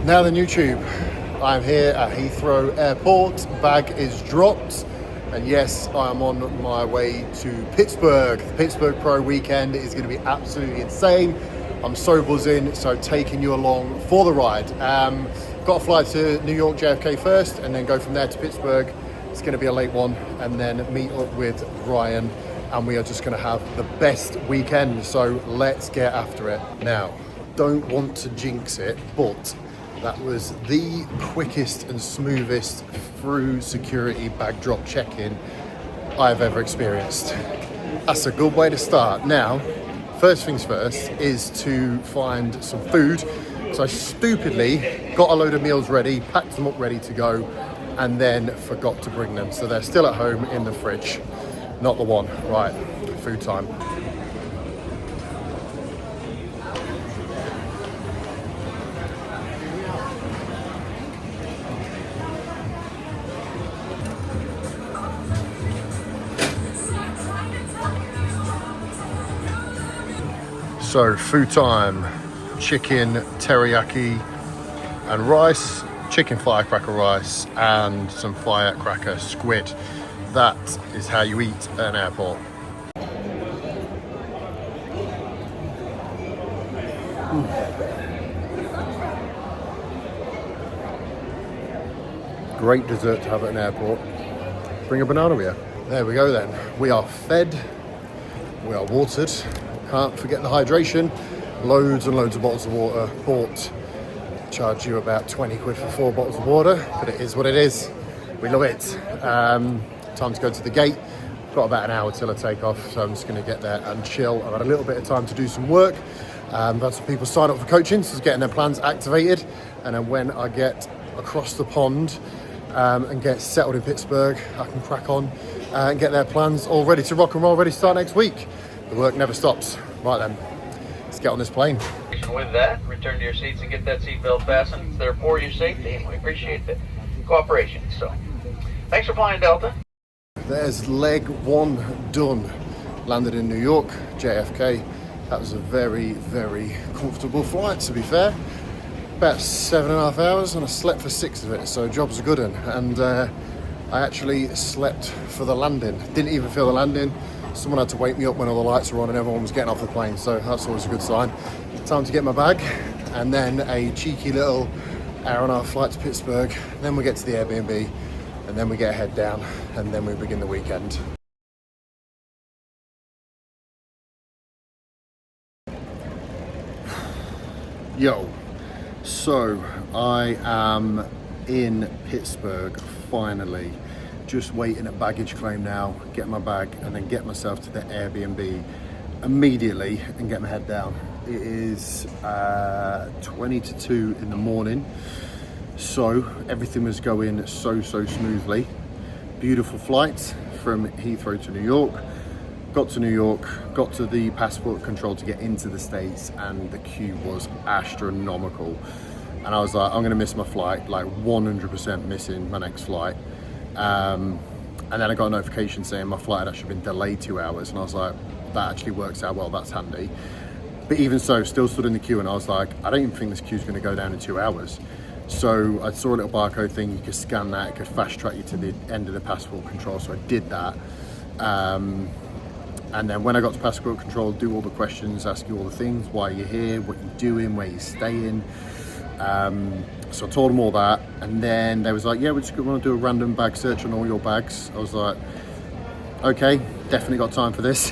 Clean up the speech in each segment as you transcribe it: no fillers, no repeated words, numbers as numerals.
Now then, YouTube, I'm here at Heathrow Airport. Bag is dropped, and yes, I am on my way to Pittsburgh. The Pittsburgh Pro weekend is going to be absolutely insane. I'm so buzzing, so taking you along for the ride. Got to fly to New York JFK first, and then go from there to Pittsburgh. It's going to be a late one, and then meet up with Ryan, and we are just going to have the best weekend. So let's get after it. Now, don't want to jinx it, but that was the quickest and smoothest through security bag drop check-in I've ever experienced. That's a good way to start. Now, first things first is to find some food. So I stupidly got a load of meals ready, packed them up ready to go, and then forgot to bring them. So they're still at home in the fridge. Not the one. Right, food time. So food time, chicken teriyaki and rice, chicken firecracker rice and some firecracker squid. That is how you eat at an airport. Great dessert to have at an airport. Bring a banana with you. There we go then. We are fed, we are watered. Can't forget the hydration. Loads and loads of bottles of water. Port charge you about 20 quid for 4 bottles of water, but it is what it is. We love it. Time to go to the gate. Got about an hour till I take off, so I'm just going to get there and chill. I've had a little bit of time to do some work. I've had some people sign up for coaching, so it's getting their plans activated. And then when I get across the pond and get settled in Pittsburgh, I can crack on and get their plans all ready to rock and roll, ready to start next week. The work never stops. Right then, let's get on this plane. With that, return to your seats and get that seatbelt fastened. It's there for your safety, and we appreciate the cooperation. So, thanks for flying Delta. There's leg one done. Landed in New York, JFK. That was a very, very comfortable flight, to be fair. About 7.5 hours, and I slept for 6 of it, so job's a good one. And I actually slept for the landing. Didn't even feel the landing. Someone had to wake me up when all the lights were on and everyone was getting off the plane, so that's always a good sign. Time to get my bag, and then a cheeky little hour-and-a-half flight to Pittsburgh. Then we get to the Airbnb, and then we get a head down, and then we begin the weekend. Yo, so I am in Pittsburgh finally. Just waiting at baggage claim now, get my bag and then get myself to the Airbnb immediately and get my head down. It is 20 to 2 in the morning, so everything was going so smoothly. Beautiful flight from Heathrow to New York. Got to New York, got to the passport control to get into the States, and the queue was astronomical. And I was like, I'm gonna miss my flight, like 100% missing my next flight. And then I got a notification saying my flight had actually been delayed 2 hours, and I was like, that actually works out well, that's handy. But even so, still stood in the queue, and I was like, I don't even think this queue's gonna go down in 2 hours. So I saw a little barcode thing, you could scan that, it could fast track you to the end of the passport control, so I did that. And then when I got to passport control, do all the questions, ask you all the things, why you're here, what you're doing, where you're staying. So I told them all that, and then they was like, yeah, we're just gonna do a random bag search on all your bags. I was like, okay, definitely got time for this.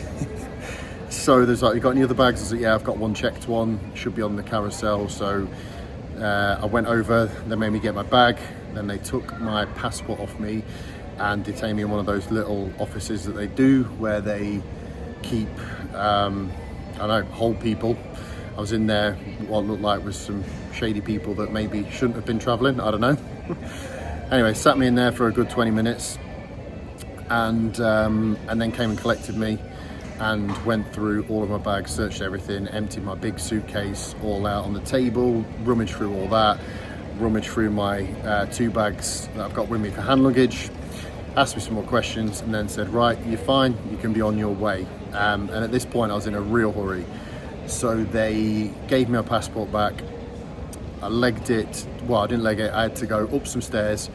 So there's like, you got any other bags? I was like, yeah, I've got one checked one, should be on the carousel. So I went over, they made me get my bag, then they took my passport off me and detained me in one of those little offices that they do where they keep, I don't know, hold people. I was in there, what looked like was some shady people that maybe shouldn't have been traveling, I don't know. Anyway, sat me in there for a good 20 minutes and then came and collected me and went through all of my bags, searched everything, emptied my big suitcase all out on the table, rummaged through all that, rummaged through my 2 bags that I've got with me for hand luggage, asked me some more questions, and then said, right, you're fine, you can be on your way. And at this point I was in a real hurry. So they gave me my passport back, I legged it, well, I didn't leg it, I had to go up some stairs,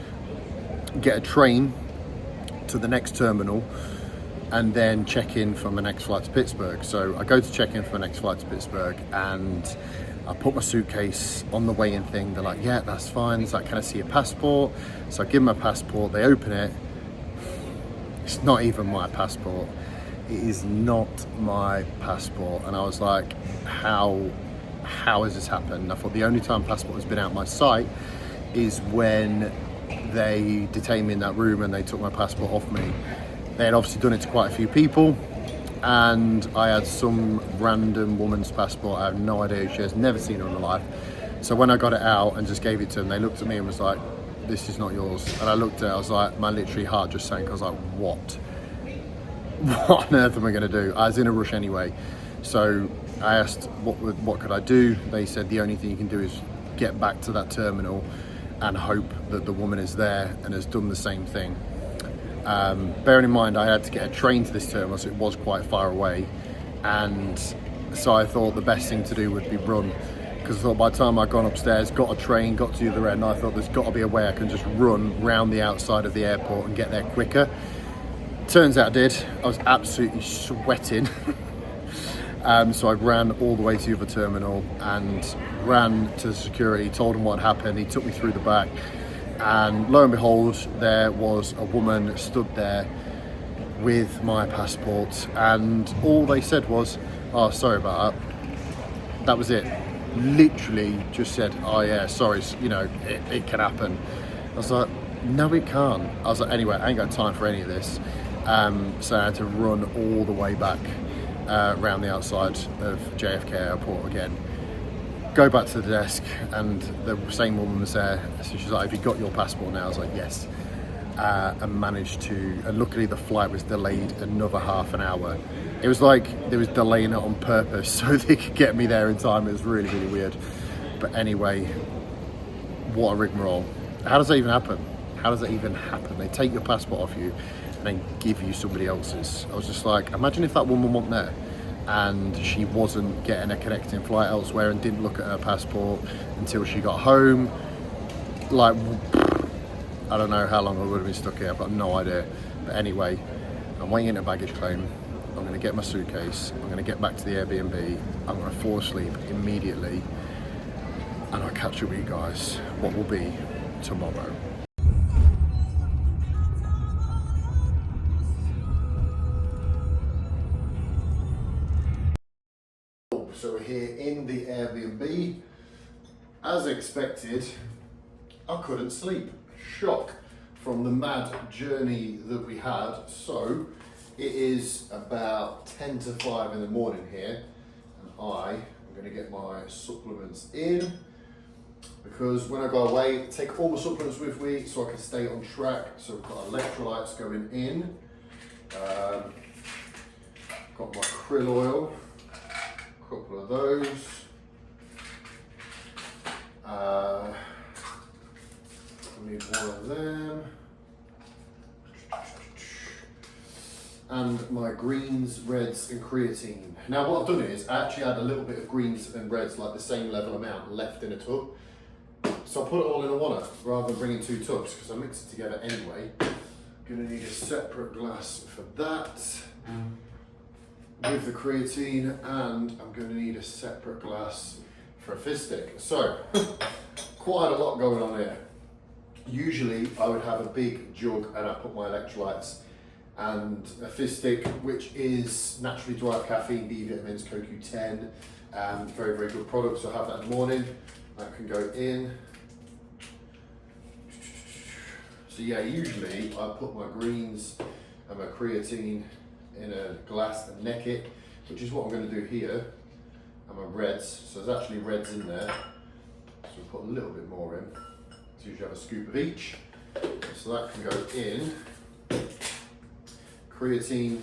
get a train to the next terminal, and then check in for my next flight to Pittsburgh. So I go to check in for my next flight to Pittsburgh, and I put my suitcase on the weigh-in thing. They're like, yeah, that's fine. It's like, can I see your passport? So I give them my passport, they open it. It's not even my passport. It is not my passport. And I was like, how has this happened? I thought the only time passport has been out my sight is when they detained me in that room and they took my passport off me. They had obviously done it to quite a few people, and I had some random woman's passport. I have no idea who she is, never seen her in my life. So when I got it out and just gave it to them, they looked at me and was like, this is not yours. And I looked at it, I was like, my literally heart just sank. I was like, what on earth am I gonna do? I was in a rush anyway. So I asked what could I do? They said the only thing you can do is get back to that terminal and hope that the woman is there and has done the same thing. Bearing in mind I had to get a train to this terminal, so it was quite far away, and so I thought the best thing to do would be run, because I thought by the time I'd gone upstairs, got a train, got to the other end, I thought there's got to be a way I can just run round the outside of the airport and get there quicker. Turns out I did. I was absolutely sweating. So I ran all the way to the other terminal and ran to the security, told him what had happened. He took me through the back, and lo and behold, there was a woman stood there with my passport, and all they said was, oh, sorry about that. That was it. Literally just said, oh yeah, sorry, you know, it can happen. I was like, no it can't. I was like, anyway, I ain't got time for any of this. So I had to run all the way back around the outside of JFK Airport again, go back to the desk, and the same woman was there. So she's like, have you got your passport now? I was like, yes. And managed to, and luckily the flight was delayed another half an hour. It was like they was delaying it on purpose so they could get me there in time. It was really, really weird. But anyway, what a rigmarole. How does that even happen? How does that even happen? They take your passport off you and then give you somebody else's. I was just like, imagine if that woman wasn't there and she wasn't getting a connecting flight elsewhere and didn't look at her passport until she got home. Like, I don't know how long I would have been stuck here, I've got no idea. But anyway, I'm waiting a baggage claim. I'm gonna get my suitcase. I'm gonna get back to the Airbnb. I'm gonna fall asleep immediately. And I'll catch up with you guys, what will be tomorrow. So we're here in the Airbnb. As expected, I couldn't sleep. Shock from the mad journey that we had. So it is about 10 to 5 in the morning here, and I am going to get my supplements in, because when I go away, take all my supplements with me so I can stay on track. So we've got electrolytes going in, got my krill oil, a couple of those, I need one of them, and my greens, reds and creatine. Now what I've done is I actually had a little bit of greens and reds, like the same level amount, left in a tub. So I put it all in a one rather than bringing 2 tubs, because I mix it together anyway. Gonna need a separate glass for that with the creatine, and I'm gonna need a separate glass for a fizz stick. So quite a lot going on here. Usually I would have a big jug and I put my electrolytes and a fizz stick, which is naturally derived caffeine, B vitamins, CoQ10, very, very good product. So I have that in the morning. That can go in. So yeah, usually I put my greens and my creatine in a glass and neck it, which is what I'm going to do here, and my reds. So there's actually reds in there. So we'll put a little bit more in. So usually have a scoop of each. So that can go in. Creatine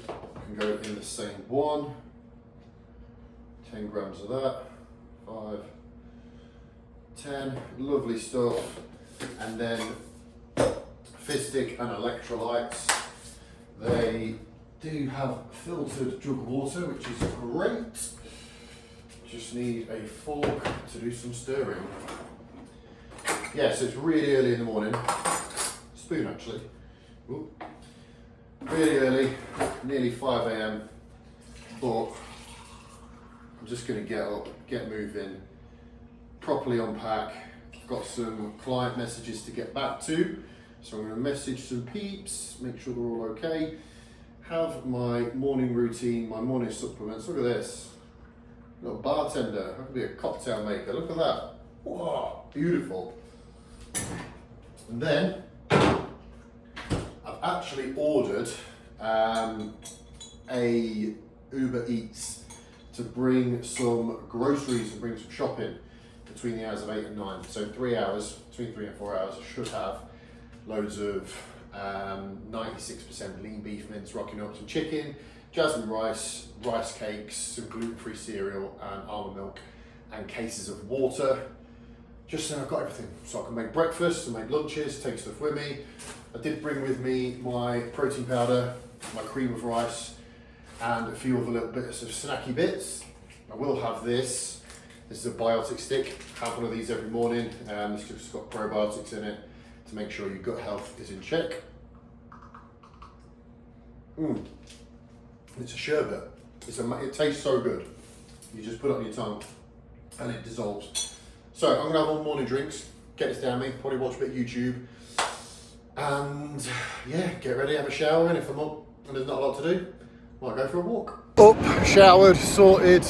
can go in the same one. 10 grams of that. 5, 10, lovely stuff. And then fizz stick and electrolytes. They do have filtered jug water, which is great. just need a fork to do some stirring. Yeah, so it's really early in the morning. Spoon actually. Ooh. Really early, nearly 5 a.m. But I'm just going to get up, get moving, properly unpack. I've got some client messages to get back to, so I'm going to message some peeps, make sure they're all okay. Have my morning routine, my morning supplements. Look at this. Little bartender. That could be a cocktail maker. Look at that. Wow, beautiful. And then I've actually ordered a Uber Eats to bring some groceries and bring some shopping between the hours of 8 and 9. So 3 hours, between 3 and 4 hours, I should have loads of 96% lean beef mince, rocking up some chicken, jasmine rice, rice cakes, some gluten-free cereal and almond milk, and cases of water. Just so I've got everything, so I can make breakfast and make lunches, take stuff with me. I did bring with me my protein powder, my cream of rice, and a few other little bits of snacky bits. I will have this. This is a biotic stick. Have one of these every morning. It's just got probiotics in it to make sure your gut health is in check. It's a sherbet. It tastes so good. You just put it on your tongue and it dissolves. So I'm gonna have all morning drinks, get this down me, probably watch a bit of YouTube, and yeah, get ready, have a shower, and if I'm up and there's not a lot to do, might go for a walk. Up, showered, sorted,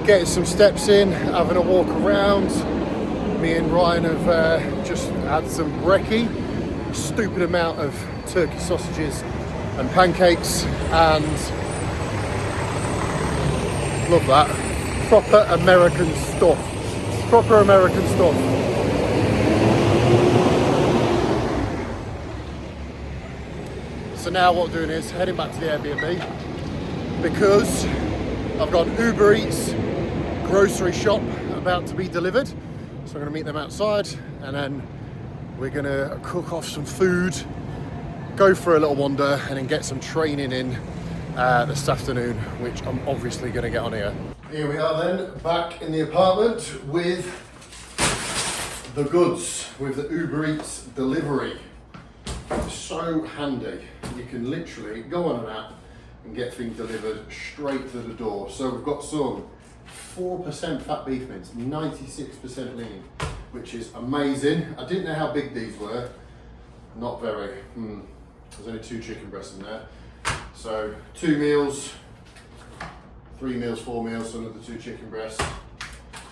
getting some steps in, having a walk around. Me and Ryan have just had some brekkie, stupid amount of turkey sausages and pancakes, and love that. Proper American stuff. Proper American stuff. So now what we're doing is heading back to the Airbnb because I've got an Uber Eats grocery shop about to be delivered. So I'm going to meet them outside and then we're going to cook off some food, go for a little wander and then get some training in this afternoon, which I'm obviously going to get on here. Here we are then, back in the apartment with the goods, with the Uber Eats delivery. It's so handy. You can literally go on an app and get things delivered straight to the door. So we've got some 4% fat beef mince, 96% lean, which is amazing. I didn't know how big these were. Not very. There's only 2 chicken breasts in there. So 2 meals, 3 meals, 4 meals, so another 2 chicken breasts.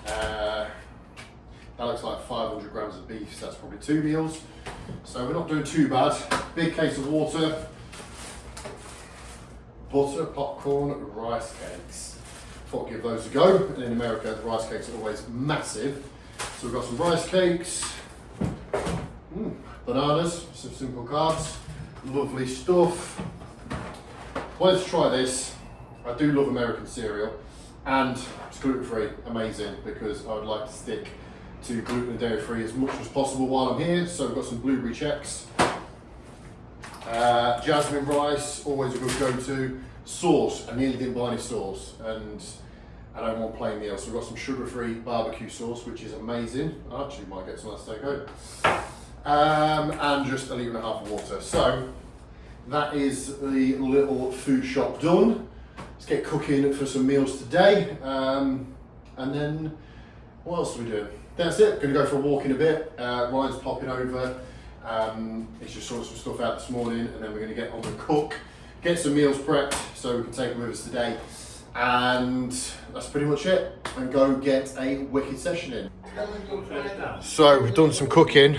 That looks like 500 grams of beef, so that's probably 2 meals. So we're not doing too bad. Big case of water, butter, popcorn, rice cakes. Thought I'd give those a go. And in America, the rice cakes are always massive. So we've got some rice cakes, bananas, some simple carbs, lovely stuff. Wanted to try this. I do love American cereal and it's gluten-free, amazing, because I would like to stick to gluten and dairy-free as much as possible while I'm here. So we've got some blueberry checks, jasmine rice, always a good go-to. Sauce, I nearly didn't buy any sauce and I don't want plain meal, so we've got some sugar-free barbecue sauce, which is amazing. I actually might get some of that to take home. And just 1.5 litres of water. So that is the little food shop done. Let's get cooking for some meals today. And then, what else are we doing? That's it, gonna go for a walk in a bit. Ryan's popping over. He's just sorted some stuff out this morning, and then we're gonna get on the cook, get some meals prepped so we can take them with us today. And that's pretty much it. And go get a wicked session in. So we've done some cooking.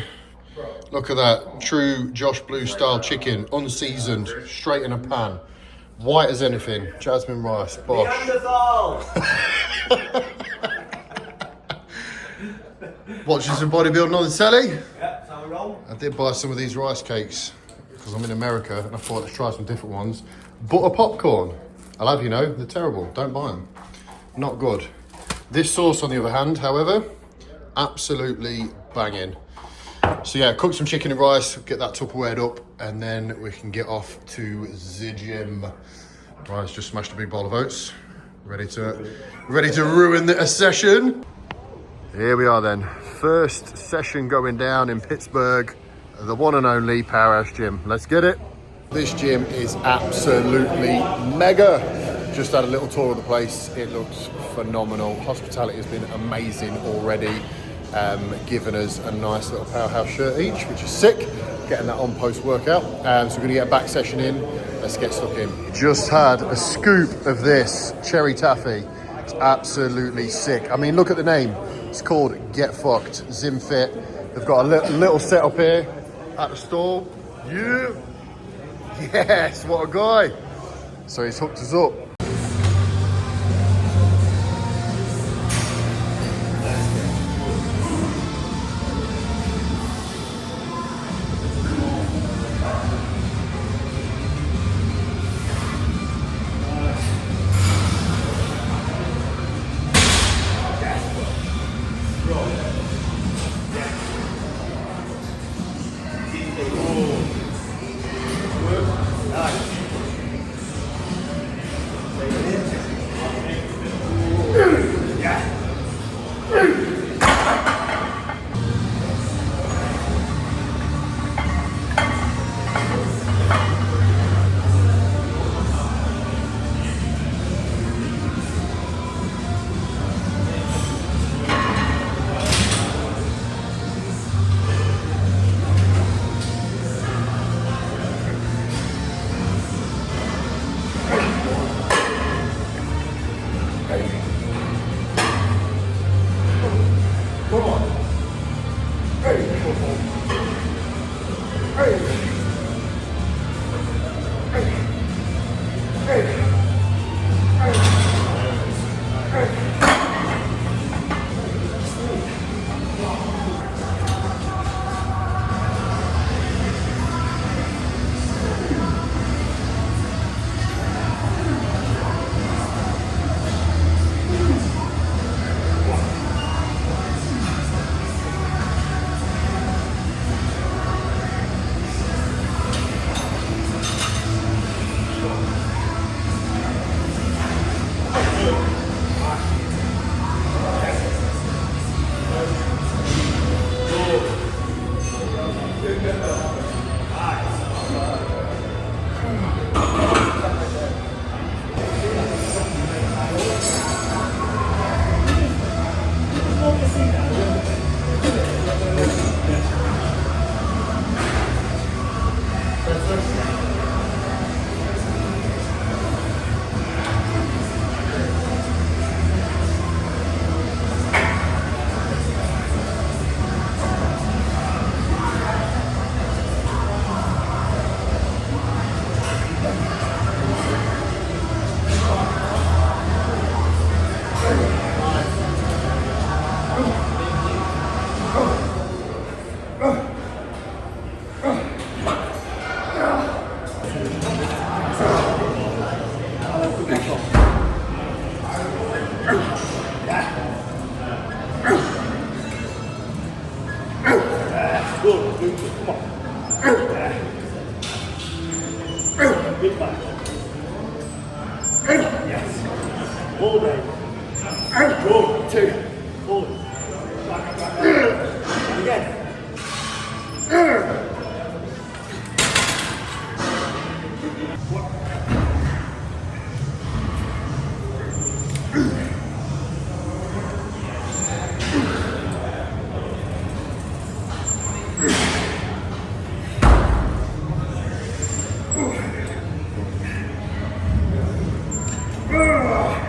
Look at that, true Josh Blue style chicken, unseasoned, straight in a pan. White as anything, jasmine rice, bosh. Watching some bodybuilding on the telly? Yeah, so we're on. I did buy some of these rice cakes because I'm in America and I thought let's try some different ones. Butter popcorn, I'll have you know, they're terrible, don't buy them. Not good. This sauce on the other hand, however, absolutely banging. So yeah, cook some chicken and rice, get that Tupperwared up, and then we can get off to the gym. Ryan's just smashed a big bowl of oats. Ready to ruin a session? Here we are then. First session going down in Pittsburgh, the one and only Powerhouse Gym. Let's get it. This gym is absolutely mega. Just had a little tour of the place. It looks phenomenal. Hospitality has been amazing already. Given us a nice little Powerhouse shirt each, which is sick. Getting that on post workout. So we're gonna get a back session in. Let's get stuck in. Just had a scoop of this cherry taffy. It's absolutely sick. I mean, look at the name. It's called Get Fucked Zim Fit. They've got a little setup here at the store. Yeah. Yes, what a guy. So he's hooked us up.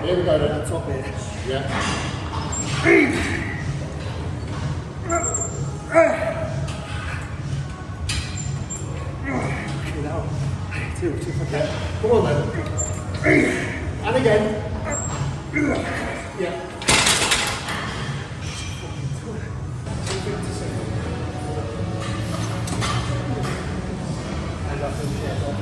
Here we go, then, on top here. Yeah. Come on, then. And again. Yeah. And up and down.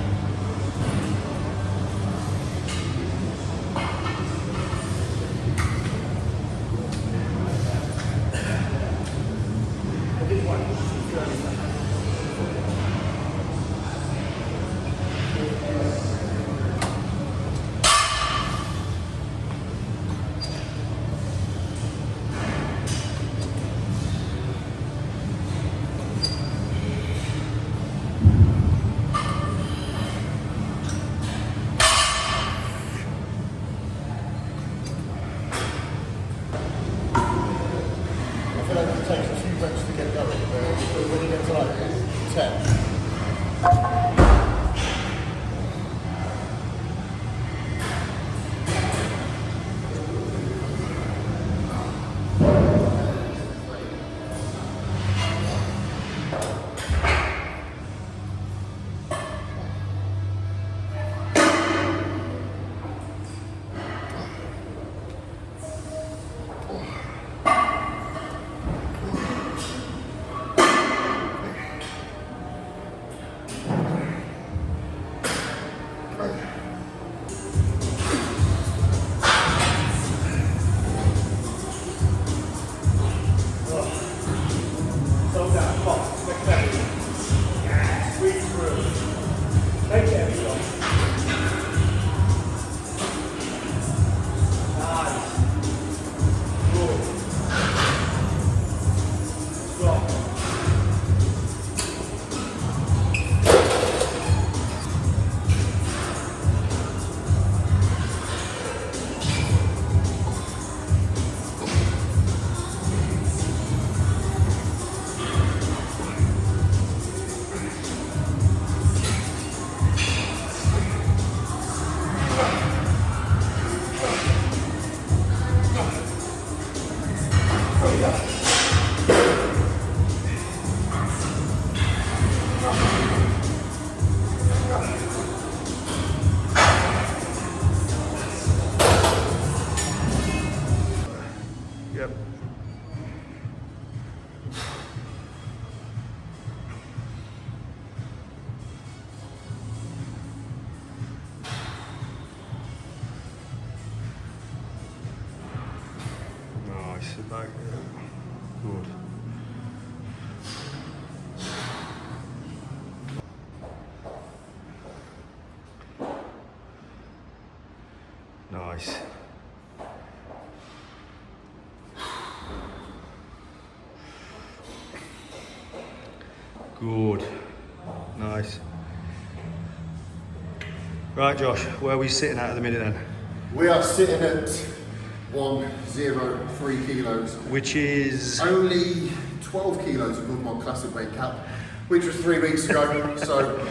10. Yep. Nice. Back. Good. Nice. Good. Nice. Right, Josh, where are we sitting at the minute then? We are sitting at 103 kilos. Which is... Only 12 kilos above my classic weight cap, which was 3 weeks ago, so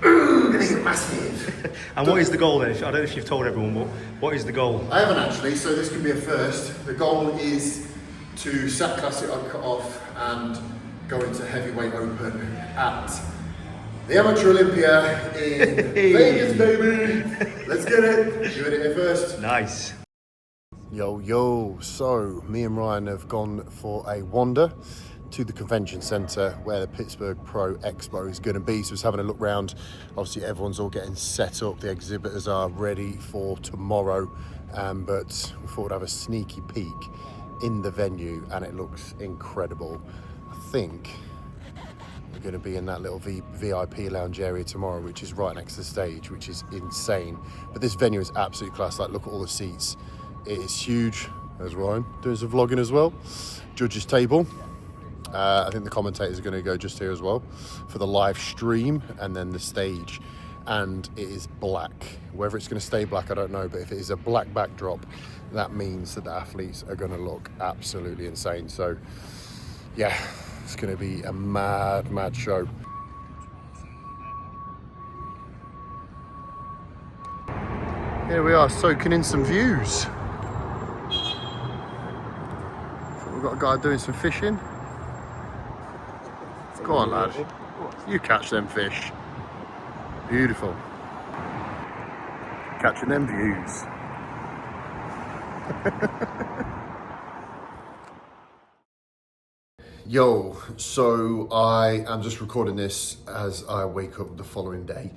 gonna get massive. And what is the goal then? I don't know if you've told everyone, but what is the goal? I haven't actually, so this could be a first. The goal is to sack classic cut off and go into heavyweight open at the Amateur Olympia in Vegas, baby. Let's get it. You heard it here first. Nice. Yo, so me and Ryan have gone for a wander to the convention centre where the Pittsburgh Pro Expo is going to be. So just having a look round. Obviously everyone's all getting set up. The exhibitors are ready for tomorrow, but we thought we'd have a sneaky peek in the venue and it looks incredible. I think we're going to be in that little VIP lounge area tomorrow, which is right next to the stage, which is insane. But this venue is absolutely class. Like, look at all the seats. It is huge. There's Ryan doing some vlogging as well. Judges table. I think the commentators are going to go just here as well for the live stream, and then the stage. And it is black. Whether it's going to stay black, I don't know. But if it is a black backdrop, that means that the athletes are going to look absolutely insane. So, yeah, it's going to be a mad show. Here we are, soaking in some views. We've got a guy doing some fishing. Go on, lad. You catch them fish. Beautiful. Catching them views. Yo, so I am just recording this as I wake up the following day.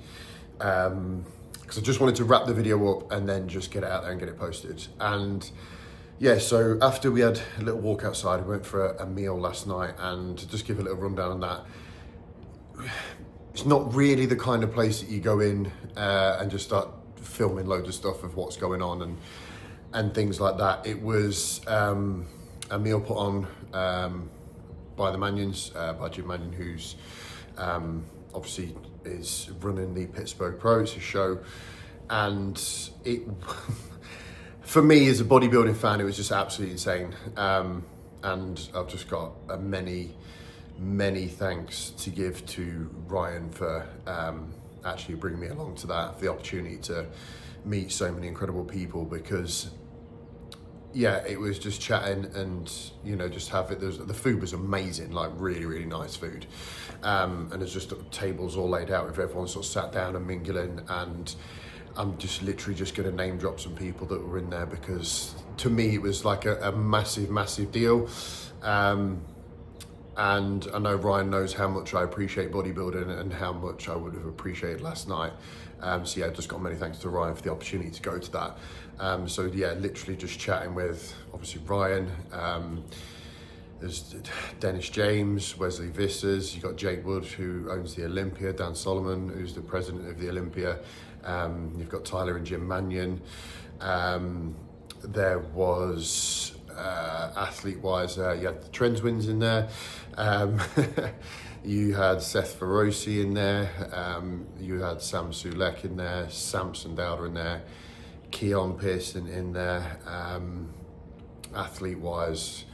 Because I just wanted to wrap the video up and then just get it out there and get it posted. And yeah, so after we had a little walk outside, we went for a meal last night, and to just give a little rundown on that, it's not really the kind of place that you go in and just start filming loads of stuff of what's going on and things like that. It was a meal put on by the Manions, by Jim Manion, who's obviously is running the Pittsburgh Pro. It's a show, and it for me as a bodybuilding fan, it was just absolutely insane. And I've just got many many thanks to give to Ryan for actually bringing me along to that, for the opportunity to meet so many incredible people, because yeah, it was just chatting and, you know, just have it. The food was amazing, like really, really nice food. And there's just tables all laid out with everyone sort of sat down and mingling. And I'm just literally just going to name drop some people that were in there, because to me it was like a massive, massive deal. And I know Ryan knows how much I appreciate bodybuilding and how much I would have appreciated last night. So yeah, just got many thanks to Ryan for the opportunity to go to that. So yeah, literally just chatting with obviously Ryan. There's Dennis James, Wesley Vissers, you've got Jake Wood, who owns the Olympia, Dan Solomon, who's the president of the Olympia. You've got Tyler and Jim Mannion. There was athlete-wise, you had the Trends Wins in there. You had Seth Feroci in there. You had Sam Sulek in there, Samson Dowder in there, Keon Pearson in there. Athlete-wise,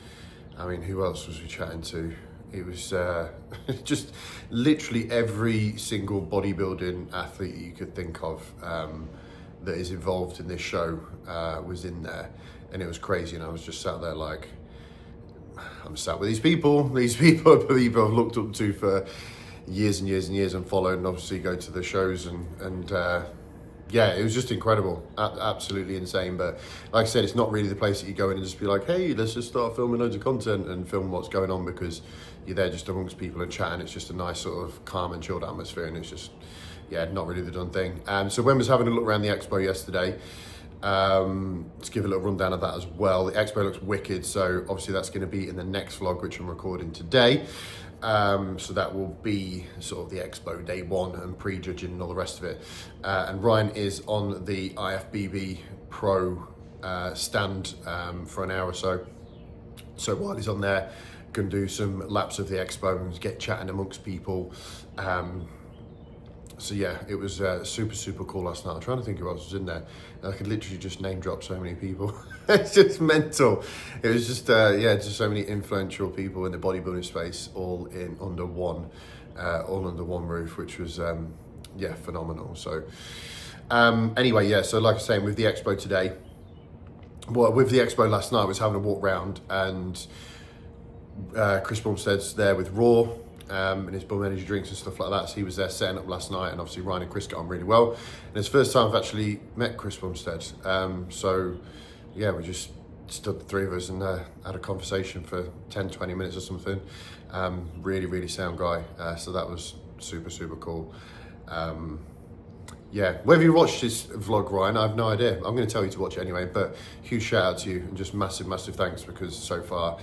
I mean, who else was we chatting to? It was just literally every single bodybuilding athlete you could think of that is involved in this show was in there, and it was crazy. And I was just sat there like, I'm sat with these people are people I've looked up to for years and years and years and followed, and obviously go to the shows and yeah, it was just incredible, absolutely insane. But like I said, it's not really the place that you go in and just be like, hey, let's just start filming loads of content and film what's going on, because you're there just amongst people and chatting. It's just a nice sort of calm and chilled atmosphere, and it's just, yeah, not really the done thing. So when I was having a look around the expo yesterday, let's give a little rundown of that as well. The expo looks wicked, so obviously that's going to be in the next vlog, which I'm recording today. So that will be sort of the expo day one and pre-judging and all the rest of it. And Ryan is on the IFBB Pro stand for an hour or so. So while he's on there, going to do some laps of the expo and get chatting amongst people. So yeah, it was super, super cool last night. I'm trying to think who else was in there. I could literally just name drop so many people. It's just mental. It was just, yeah, just so many influential people in the bodybuilding space, all under one roof, which was, yeah, phenomenal. So anyway, yeah, so like I was saying, with the expo today, well, with the expo last night, I was having a walk round, and Chris Bumstead's there with Raw, and his Bum Energy drinks and stuff like that. So he was there setting up last night, and obviously Ryan and Chris got on really well. And it's the first time I've actually met Chris Bumstead. So yeah, we just stood the three of us and had a conversation for 10, 20 minutes or something. Really, really sound guy. So that was super, super cool. Yeah, whether you watched this vlog, Ryan, I have no idea. I'm going to tell you to watch it anyway, but huge shout out to you, and just massive, massive thanks, because so far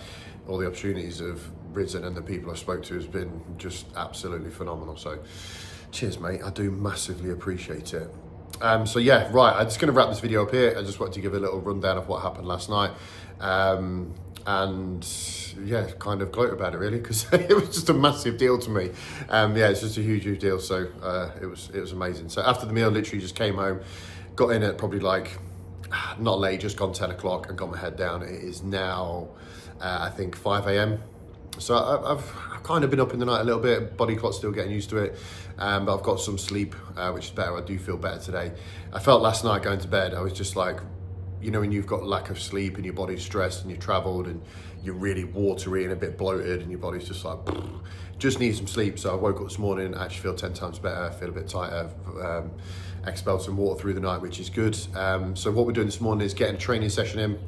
all the opportunities have risen and the people I spoke to has been just absolutely phenomenal. So cheers, mate. I do massively appreciate it. So yeah, right, I'm just going to wrap this video up here. I just wanted to give a little rundown of what happened last night. And yeah, kind of gloat about it really, because it was just a massive deal to me. Yeah, it's just a huge, huge deal. So it was amazing. So after the meal, literally just came home, got in at probably like, not late, just gone 10 o'clock and got my head down. It is now, I think 5 a.m. So I've kind of been up in the night a little bit, body clock's still getting used to it, but I've got some sleep, which is better. I do feel better today. I felt last night going to bed, I was just like, you know, when you've got lack of sleep and your body's stressed and you've traveled and you're really watery and a bit bloated and your body's just like, just need some sleep. So I woke up this morning, I actually feel 10 times better, I feel a bit tighter, expelled some water through the night, which is good. So what we're doing this morning is getting a training session in.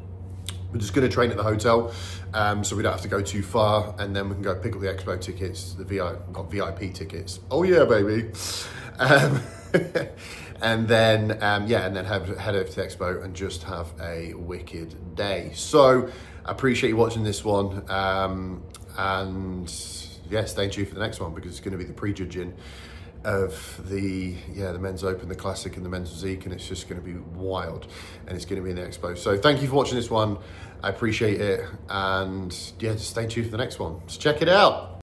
We're just going to train at the hotel, so we don't have to go too far, and then we can go pick up the expo tickets. We've got VIP tickets. Oh yeah, baby. And then yeah, and then head over to the expo and just have a wicked day. So I appreciate you watching this one, and yeah, stay tuned for the next one, because it's going to be the pre-judging of the men's open, the classic, and the men's physique, and it's just going to be wild, and it's going to be in the expo. So thank you for watching this one. I appreciate it, and yeah, just stay tuned for the next one. Let's check it out.